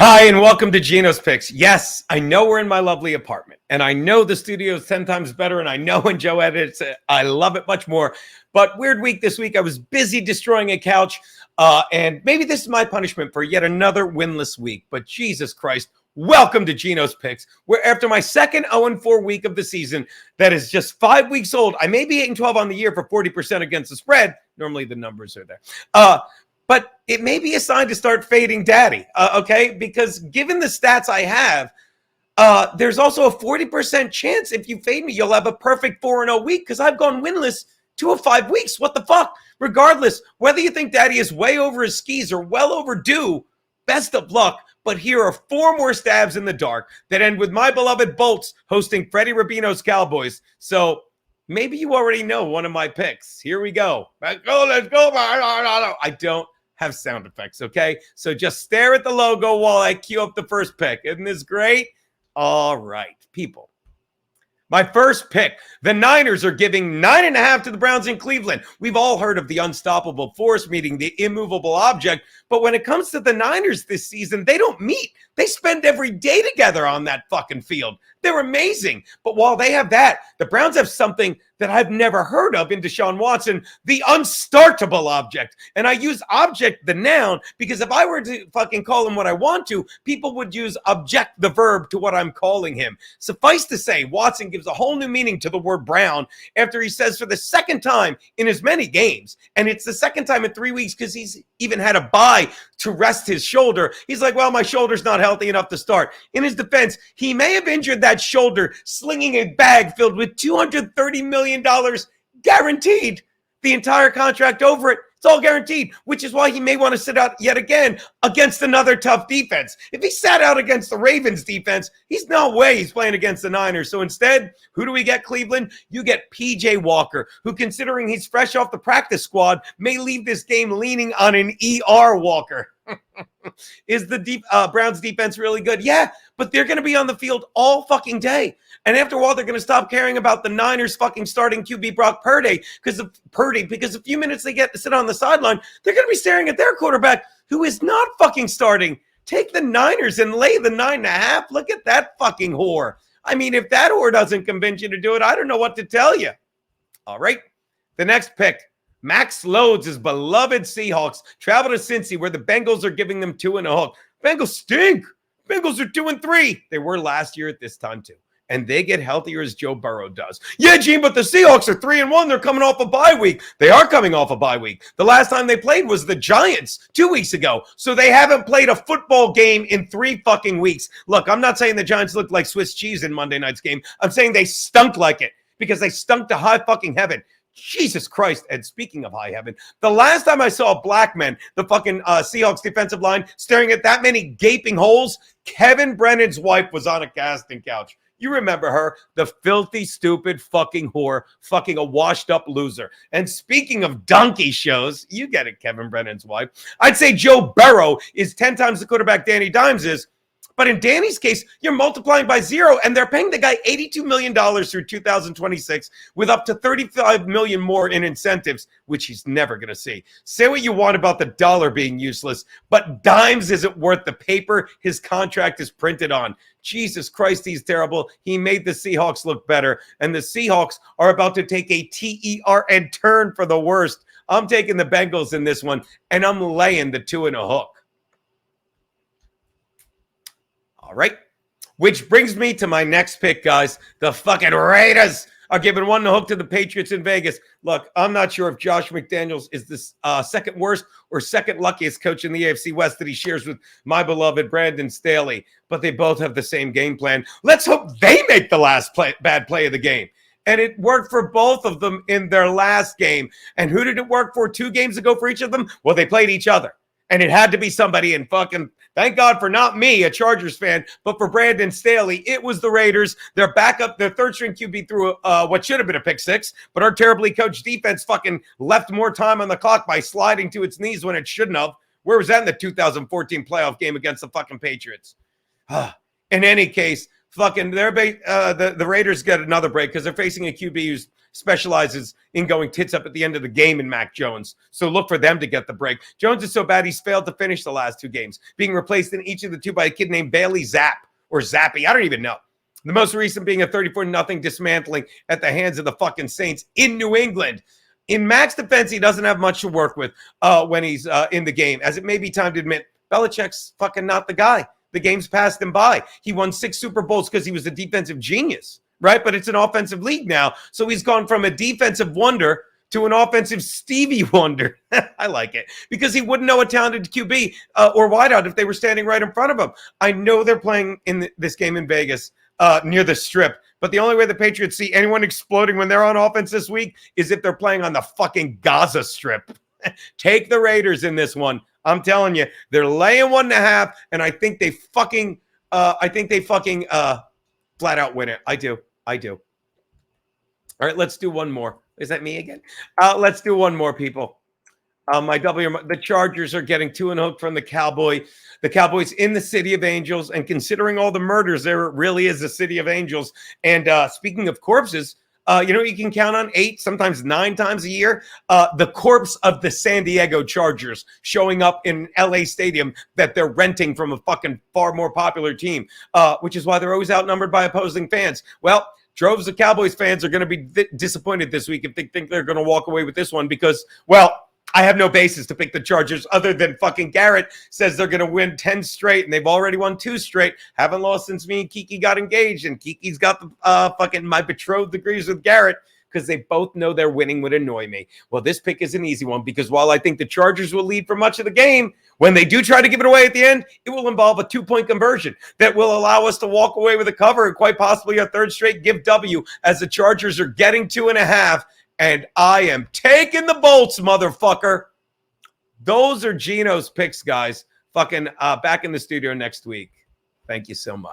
Hi, and welcome to Geno's Picks. Yes, I know we're in my lovely apartment, and I know the studio is 10 times better, and I know when Joe edits it, I love it much more. But weird week this week. I was busy destroying a couch, and maybe this is my punishment for yet another winless week. But Jesus Christ, welcome to Geno's Picks, where after my second 0-4 week of the season that is just 5 weeks old, I may be 8-12 on the year for 40% against the spread. Normally the numbers are there. But it may be a sign to start fading daddy, okay? Because given the stats I have, there's also a 40% chance if you fade me, you'll have a perfect 4-0 week because I've gone winless 2 of 5 weeks. What the fuck? Regardless, whether you think daddy is way over his skis or well overdue, best of luck. But here are 4 more stabs in the dark that end with my beloved Bolts hosting Freddie Rubino's Cowboys. So maybe you already know one of my picks. Here we go. Let's go. I don't have sound effects, okay? So just stare at the logo while I cue up the first pick. Isn't this great? All right, people. My first pick, the Niners are giving 9.5 to the Browns in Cleveland. We've all heard of the unstoppable force meeting the immovable object, but when it comes to the Niners this season, they don't meet. They spend every day together on that fucking field. They're amazing. But while they have that, the Browns have something that I've never heard of in Deshaun Watson, the unstartable object. And I use object, the noun, because if I were to fucking call him what I want to, people would use object, the verb, to what I'm calling him. Suffice to say, Watson gives a whole new meaning to the word Brown after he says for the second time in as many games, and it's the second time in 3 weeks because he's even had a bye to rest his shoulder. He's like, well, my shoulder's not healthy enough to start. In his defense, he may have injured that shoulder slinging a bag filled with $230 million guaranteed. The entire contract over it. It's all guaranteed, which is why he may want to sit out yet again against another tough defense. If he sat out against the Ravens defense, he's no way he's playing against the Niners. So instead, who do we get, Cleveland? You get P.J. Walker, who, considering he's fresh off the practice squad, may leave this game leaning on an ER Walker. Is the Browns defense really good? Yeah, but they're going to be on the field all fucking day. And after a while, they're going to stop caring about the Niners fucking starting QB Brock Purdy because a few minutes they get to sit on the sideline, they're going to be staring at their quarterback who is not fucking starting. Take the Niners and lay the 9.5. Look at that fucking whore. I mean, if that whore doesn't convince you to do it, I don't know what to tell you. All right, the next pick. Max Loads, his beloved Seahawks, travel to Cincy where the Bengals are giving them 2 and a hook. Bengals stink. Bengals are 2-3. They were last year at this time too. And they get healthier as Joe Burrow does. Yeah, Gene, but the Seahawks are 3-1. They're coming off a bye week. They are coming off a bye week. The last time they played was the Giants 2 weeks ago. So they haven't played a football game in 3 fucking weeks. Look, I'm not saying the Giants looked like Swiss cheese in Monday night's game. I'm saying they stunk like it because they stunk to high fucking heaven. Jesus Christ. And speaking of high heaven, the last time I saw black men, the fucking Seahawks defensive line, staring at that many gaping holes, Kevin Brennan's wife was on a casting couch. You remember her, the filthy, stupid fucking whore, fucking a washed-up loser. And speaking of donkey shows, you get it, Kevin Brennan's wife. I'd say Joe Burrow is 10 times the quarterback Danny Dimes is. But in Danny's case, you're multiplying by 0, and they're paying the guy $82 million through 2026 with up to $35 million more in incentives, which he's never going to see. Say what you want about the dollar being useless, but Dimes isn't worth the paper his contract is printed on. Jesus Christ, he's terrible. He made the Seahawks look better, and the Seahawks are about to take a TER and turn for the worst. I'm taking the Bengals in this one, and I'm laying the 2 and a hook. All right, which brings me to my next pick, guys. The fucking Raiders are giving 1 hook to the Patriots in Vegas. Look, I'm not sure if Josh McDaniels is the second worst or second luckiest coach in the AFC West that he shares with my beloved Brandon Staley, but they both have the same game plan. Let's hope they make the last bad play of the game. And it worked for both of them in their last game. And who did it work for 2 games ago for each of them? Well, they played each other. And it had to be somebody in fucking, thank God for not me, a Chargers fan, but for Brandon Staley. It was the Raiders. Their backup, their third-string QB threw what should have been a pick 6, but our terribly coached defense fucking left more time on the clock by sliding to its knees when it shouldn't have. Where was that in the 2014 playoff game against the fucking Patriots? In any case, fucking the Raiders get another break because they're facing a QB who's specializes in going tits up at the end of the game in Mac Jones. So look for them to get the break. Jones is so bad he's failed to finish the last 2 games, being replaced in each of the 2 by a kid named Bailey Zapp or Zappy. I don't even know. The most recent being a 34-0 dismantling at the hands of the fucking Saints in New England. In Mac's defense, he doesn't have much to work with when he's in the game, as it may be time to admit Belichick's fucking not the guy. The game's passed him by. He won 6 Super Bowls because he was a defensive genius, right? But it's an offensive league now. So he's gone from a defensive wonder to an offensive Stevie Wonder. I like it. Because he wouldn't know a talented QB or wideout if they were standing right in front of him. I know they're playing in this game in Vegas near the Strip. But the only way the Patriots see anyone exploding when they're on offense this week is if they're playing on the fucking Gaza Strip. Take the Raiders in this one. I'm telling you, they're laying 1.5, and I think they fucking flat out win it. I do. All right, let's do one more. Is that me again? Let's do one more, people. The Chargers are getting 2 and hook from the Cowboys. The Cowboys in the City of Angels, and considering all the murders, there really is a City of Angels. And speaking of corpses, you can count on 8, sometimes 9 times a year, the corpse of the San Diego Chargers showing up in LA Stadium that they're renting from a fucking far more popular team, which is why they're always outnumbered by opposing fans. Well, droves of Cowboys fans are going to be disappointed this week if they think they're going to walk away with this one because, well, I have no basis to pick the Chargers other than fucking Garrett says they're going to win 10 straight, and they've already won 2 straight. Haven't lost since me and Kiki got engaged, and Kiki's got the fucking my betrothed degrees with Garrett because they both know their winning would annoy me. Well, this pick is an easy one because while I think the Chargers will lead for much of the game, when they do try to give it away at the end, it will involve a 2-point conversion that will allow us to walk away with a cover and quite possibly a 3rd straight give W as the Chargers are getting 2.5. And I am taking the Bolts, motherfucker. Those are Geno's picks, guys. Fucking back in the studio next week. Thank you so much.